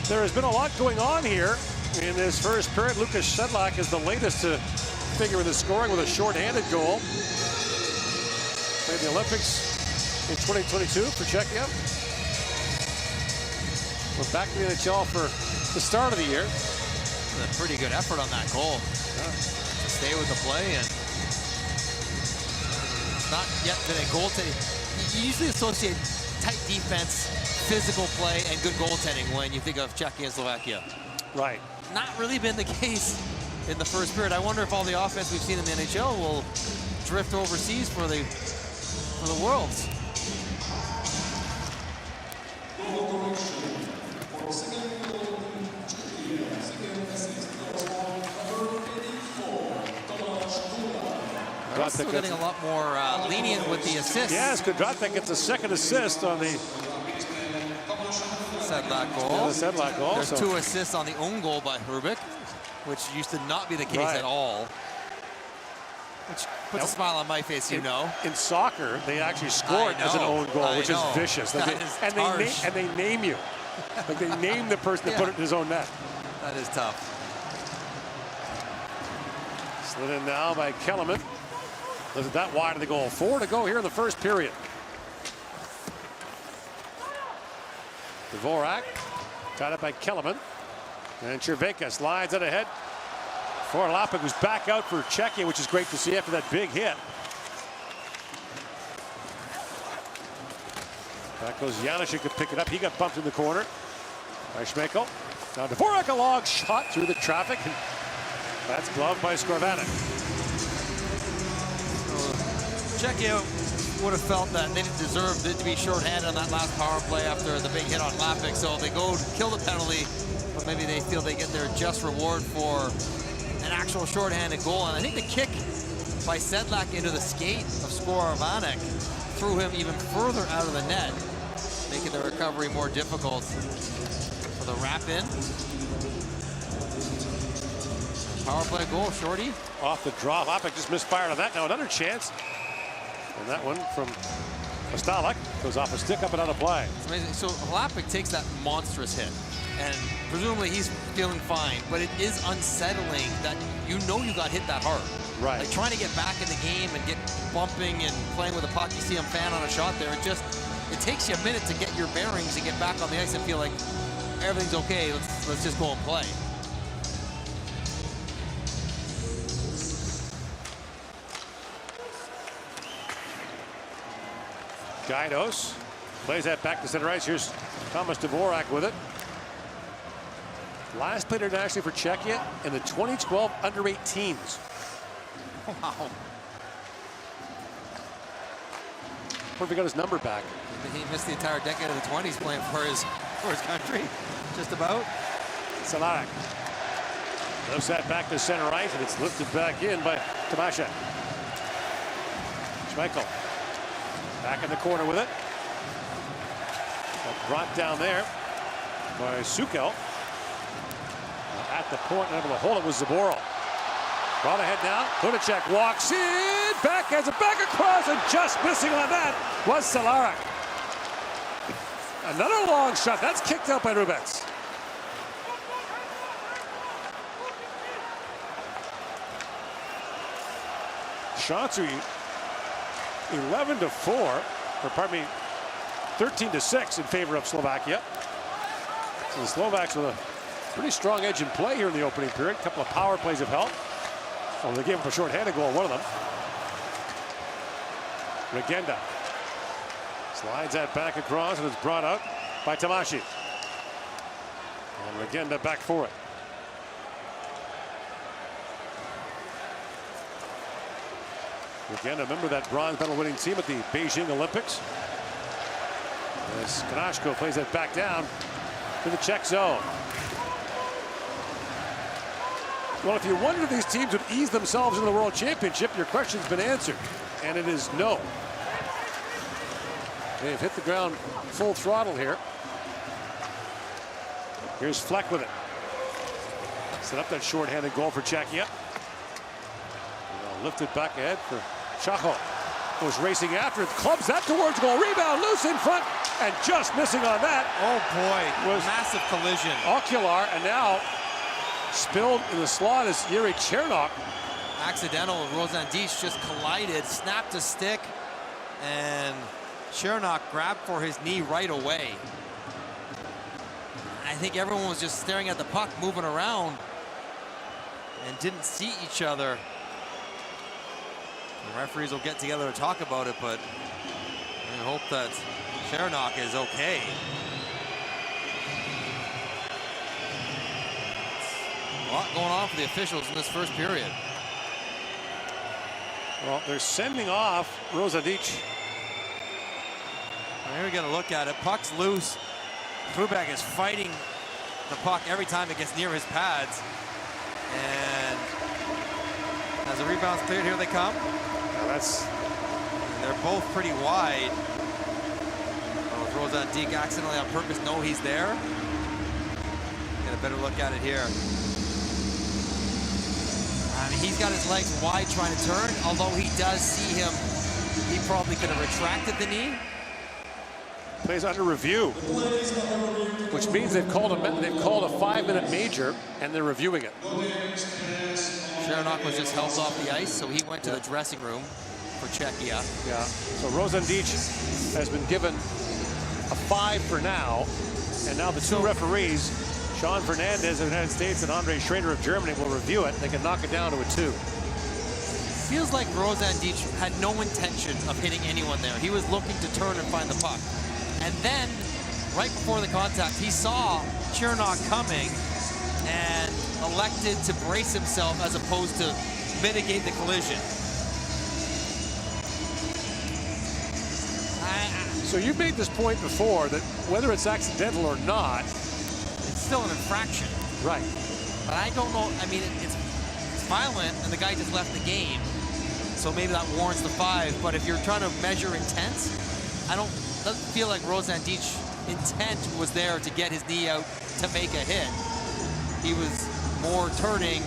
There has been a lot going on here in this first period. Lucas Sedlak is the latest to figure in the scoring with a shorthanded goal. Played the Olympics in 2022 for Czechia. We're back to the NHL for the start of the year. A pretty good effort on that goal. Yeah. To stay with the play, and it's not yet been a goaltending. You usually associate tight defense, physical play, and good goaltending when you think of Czechia and Slovakia. Right. Not really been the case in the first period. I wonder if all the offense we've seen in the NHL will drift overseas for the Worlds. They're also getting a lot more lenient with the assists. Yes, Kudratnik gets a second assist on the Sedlak goal. Yeah, the Sedlak goal. There's 2 assists on the own goal by Hrubik, which used to not be the case at all. Which puts a smile on my face, you know. In soccer, they actually score it as an own goal, which is vicious. And they name you. Like they name the person to put it in his own net. That is tough. Slid in now by Kellerman. Lifted that wide of the goal. 4 to go here in the first period. Dvorak got it by Kellerman. And Cherveka slides it ahead for Lapik, who's back out for Czechia, which is great to see after that big hit. Back goes Janusik to pick it up. He got bumped in the corner by Schmeichel. Now Dvorak, a long shot through the traffic. And that's gloved by Skorvanek. Czechia would have felt that they didn't deserve it to be shorthanded on that last power play after the big hit on Lapik. So they go to kill the penalty, but maybe they feel they get their just reward for an actual shorthanded goal. And I think the kick by Sedlak into the skate of Skorvanek threw him even further out of the net, making the recovery more difficult for the wrap in. Power play goal, Shorty. Off the draw, Lapik just misfired on that. Now another chance. And that one from Ostalek goes off a stick up and out of play. It's amazing. So Lapik takes that monstrous hit, and presumably he's feeling fine, but it is unsettling that you know you got hit that hard. Right. Like trying to get back in the game and get bumping and playing with a puck, you see him fan on a shot there. It takes you a minute to get your bearings and get back on the ice and feel like everything's okay. Let's just go and play. Gaidos plays that back to center ice. Here's Thomas Dvorak with it. Last played internationally for Czechia in the 2012 under-18s. Wow. What if he got his number back? He missed the entire decade of the 20s playing for his country, just about. Salarik lifts that back to center ice, and it's lifted back in by Tomasha. Schmeichel back in the corner with it. But brought down there by Sukel. At the point, able to hold it was Zaboral. Brought ahead now. Kunacek walks in. Backhands it back across, and just missing on that was Salarik. Another long shot. That's kicked out by Rubets. Shots are 11-4, or pardon me, 13-6 in favor of Slovakia. So the Slovaks with a pretty strong edge in play here in the opening period. A couple of power plays have helped. Well, they gave him a shorthanded goal, one of them. Regenda slides that back across, and it's brought out by Tamashi. And Regenda back for it. Again, remember that bronze medal winning team at the Beijing Olympics. As Kanashko plays that back down to the Czech zone. Well, if you wonder if these teams would ease themselves into the World Championship, your question's been answered, and it is no. They've hit the ground full throttle here. Here's Fleck with it. Set up that shorthanded goal for Czechia. Lifted back ahead for Chacho. Goes racing after it, clubs that towards goal. Rebound loose in front and just missing on that. Oh boy, was massive collision. Ocular, and now spilled in the slot is Yuri Chernok. Accidental. Rozandich just collided, snapped a stick, and Chernok grabbed for his knee right away. I think everyone was just staring at the puck, moving around, and didn't see each other. The referees will get together to talk about it, but I hope that Chernok is okay. A lot going on for the officials in this first period. Well, they're sending off Rozandich. Here we get a look at it. Puck's loose. Krubak is fighting the puck every time it gets near his pads. And as the rebound's cleared, here they come. They're both pretty wide. Oh, Rozandich accidentally on purpose. No, he's there. Get a better look at it here. I mean, he's got his legs wide trying to turn, although he does see him. He probably could have retracted the knee. Plays under review, which means they've called a 5-minute major, and they're reviewing it. Chernok was just held off the ice, so he went to the dressing room for Czechia. Yeah. So Rozandich has been given a 5 for now, and now the two referees, Sean Fernandez of the United States and Andre Schrader of Germany, will review it. They can knock it down to a 2. Feels like Rozandich had no intention of hitting anyone there. He was looking to turn and find the puck. And then, right before the contact, he saw Chernok coming and elected to brace himself as opposed to mitigate the collision. So you've made this point before that whether it's accidental or not, it's still an infraction. Right. But I don't know. I mean, it's violent, and the guy just left the game. So maybe that warrants the 5. But if you're trying to measure intent, doesn't feel like Rozandich's intent was there to get his knee out to make a hit. He was more turning.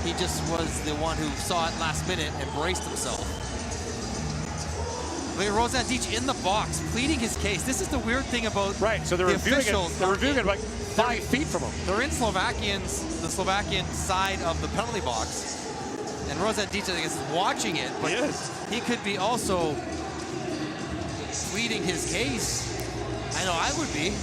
He just was the one who saw it last minute and braced himself. Look at Rozandich in the box, pleading his case. This is the weird thing about so they're reviewing officials. They're reviewing it like 5 feet from him. They're in the Slovakian side of the penalty box. And Rozandich, I think, is watching it, but he could be also pleading his case. I know I would be.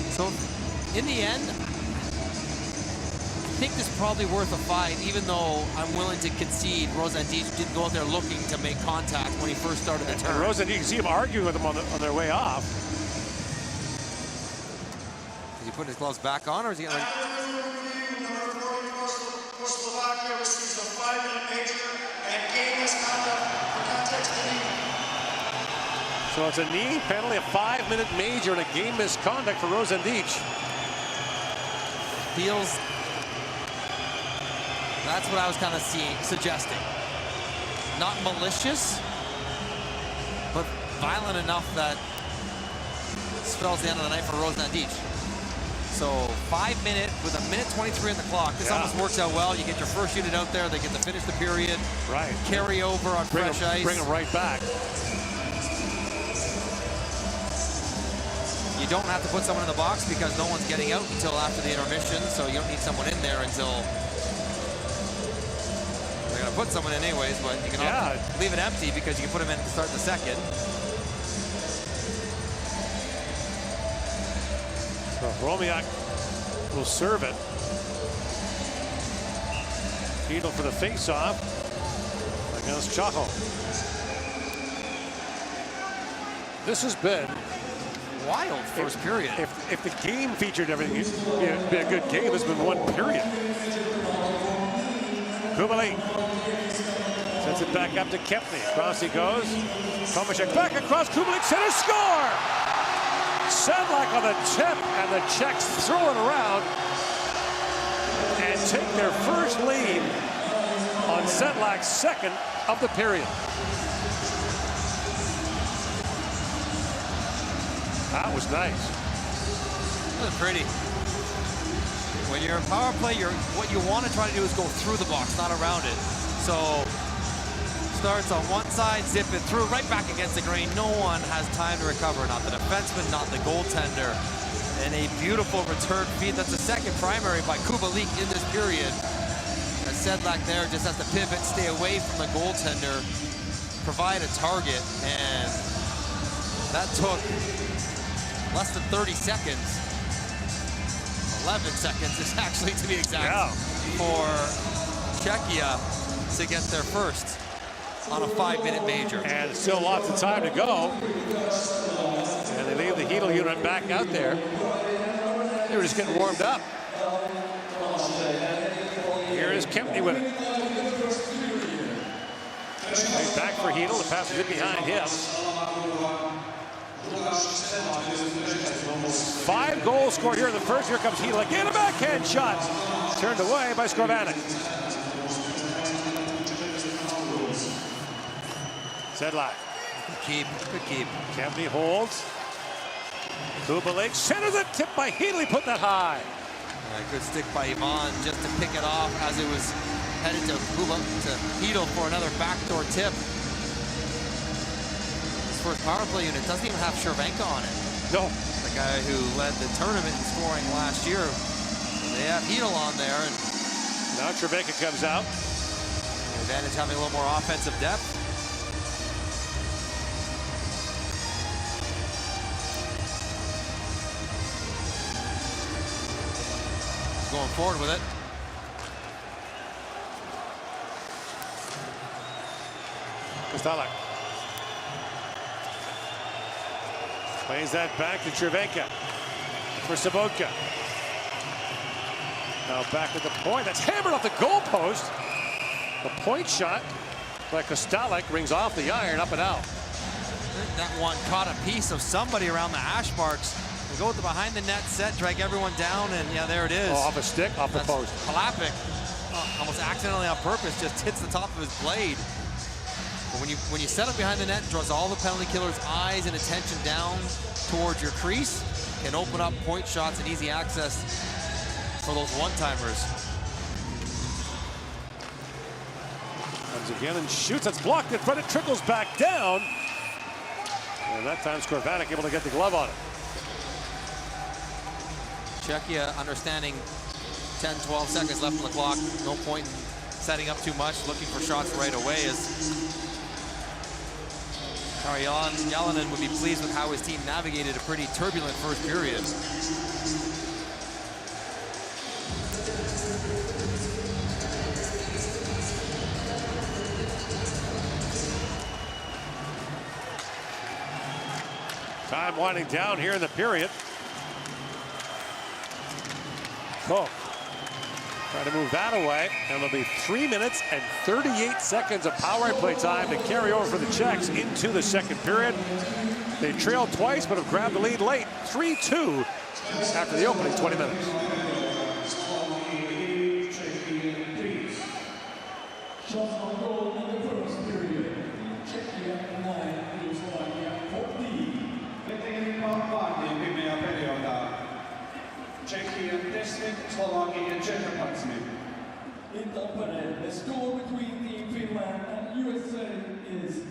So, in the end, I think this is probably worth a 5, even though I'm willing to concede Rozandich didn't go out there looking to make contact when he first started the turn. And Rozandich, you can see him arguing with him on their way off. Is he putting his gloves back on, or is he going to... Slovakia receives a 5-minute major and game misconduct for context knee. So it's a knee penalty, a 5-minute major, and a game misconduct for Rozandich. Feels... That's what I was kind of suggesting. Not malicious, but violent enough that spells the end of the night for Rozandich. So 5-minute with a minute 23 on the clock. This almost works out well. You get your first unit out there. They get to finish the period. Right. Carry over on fresh ice. Bring them right back. You don't have to put someone in the box because no one's getting out until after the intermission. So you don't need someone in there until... They're going to put someone in anyways, but you can leave it empty because you can put them in to start the second. So Romiak will serve it. Needle for the face-off against Chaco. This has been wild first period. If the game featured everything, it'd be a good game. This has been one period. Kubalik sends it back up to Kepney. Across he goes. Tomaszek back across. Kubalik center, score! Sedlak on the tip, and the Czechs throw it around and take their first lead on Sedlak's second of the period. That was nice. That was pretty. When you're in power play, what you want to try to do is go through the box, not around it. So starts on one side, zip it through, right back against the grain. No one has time to recover, not the defenseman, not the goaltender. And a beautiful return feed. That's the second primary by Kubalik in this period. As Sedlak there just has to pivot, stay away from the goaltender, provide a target, and that took less than 30 seconds. 11 seconds is actually, to be exact, for Czechia to get their first on a 5-minute major. And still lots of time to go. And they leave the Hedel unit back out there. They were just getting warmed up. Here is Kempney with it. He's back for Hedel. The pass is in behind him. 5 goals scored here in the first. Here comes Hedel again. A backhand shot. Turned away by Skorvanek. Sedlak. Good keep. Kempney holds. Kubalik centers it. Tipped by Hedel. He put that high. Good stick by Ivan just to pick it off as it was headed to Hedel for another backdoor tip. His first power play unit doesn't even have Cervenka on it. No. The guy who led the tournament in scoring last year. They have Hedel on there. And now Cervenka comes out. The advantage having a little more offensive depth. Going forward with it. Kostalak plays that back to Cervenka for Sabotka. Now back at the point. That's hammered off the goalpost. The point shot by Kostalak rings off the iron, up and out. That one caught a piece of somebody around the hash marks. They go with the behind the net set, drag everyone down, and yeah, there it is. Oh, off a stick, off the post. Halapik, almost accidentally on purpose, just hits the top of his blade. But when you set up behind the net, draws all the penalty killers' eyes and attention down towards your crease, can open up point shots and easy access for those one-timers. Comes again and shoots. It's blocked in front. It trickles back down. And that time Skorvanek able to get the glove on it. Czechia understanding 10, 12 seconds left on the clock. No point in setting up too much, looking for shots right away as Kari Jalonen would be pleased with how his team navigated a pretty turbulent first period. Time winding down here in the period. Koch trying to move that away, and it'll be 3 minutes and 38 seconds of power play time to carry over for the Czechs into the second period. They trailed twice, but have grabbed the lead late, 3-2 after the opening 20 minutes. In the opener, the score between Team Finland and USA is